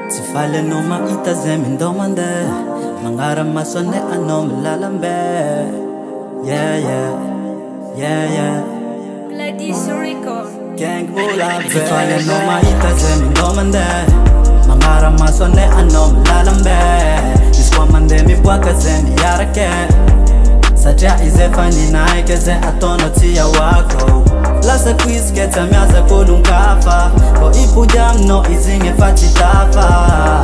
Tifale no maita zemi ndomande Mangara masone anom lalambe Ladies Record Gang mula be Tifale no maita zemi ndomande Mangara masone anom lalambe Iswa mande mi bwaka zemi yarake Sacha izefani naike ze atono tia wako Lasa quiz keta miaza kulunkafa Ko ipujam no izinge fachitafa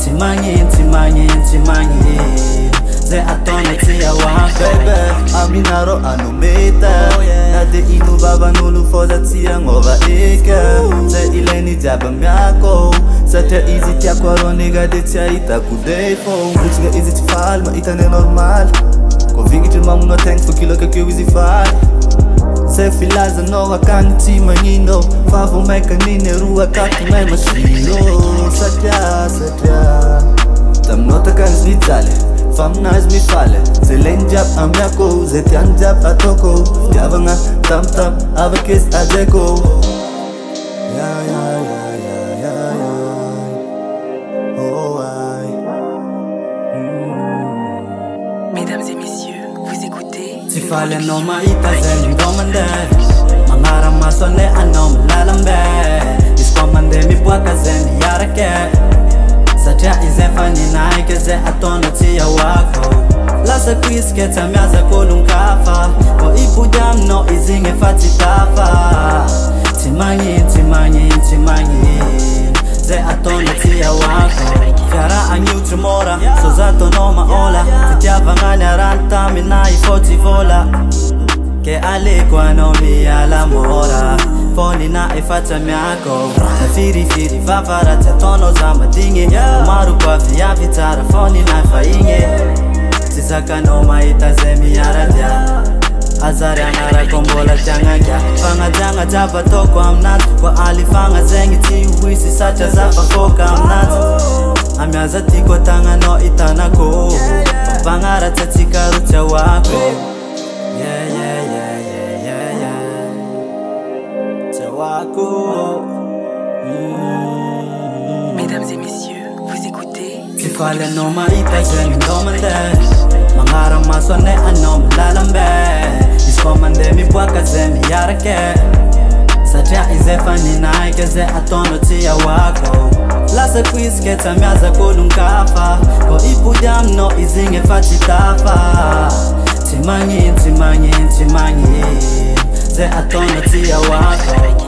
Timangi Ze atono tia wako Baby, aminaro anumeta Nade inu baba nulu foza tia ngova ika Ze ileni jaba miako Sate izi tia kwaro nega de tia ita kudefo Mutiga izi tifal ma ita ne normal Ko vingi til mamu no thanks for kilo ka kyo izi fal Se filaza no hakang ti manino Favo meka nine rua kaki mai masino Satya Tam nota kangs ni tale Fam naz mi fale Se len jab amyako Ze tian jab atoko Diava nga tam ava kiss adeko Oh Mesdames et messieurs, vous écoutez Tifale no maita zemi ndomande Mangara masone anom lalambe Iswa mande mi bwaka zemi yarake Sacha izefani naike ze atono tia wako Lasa quiz keta miaza kulunkafa Ko ipujam no izinge fatitafa Timangi Ze atono tia wako Fiara anyu tremora So zato no maola Titiava nganya ranta mina ifoti vola Ke alikwa no mi ala mora Foni na ifata miako Na firi vavara te tono zamba dinge Umaru kwa via vitara foni na fainge Tisaka no maita zemi yaradia Azari angara kombola janganya Fanga janga jaba toko amnat Kwa alifanga zengi ti uwisi sacha zafa foka amnat Amyaza tiko tanga no itanako Pangara tatika rucha wako Mesdames et messieurs, vous écoutez Tifale no maita zemi ndomande Mangara masone anom lalambe Iswa mande mi bwaka zemi yarake Sacha izefani naike ze atono tia wako Lasa quiz keta miaza kulunkafa Ko ipujam no izinge fachitafa Timangi Ze atono tia wako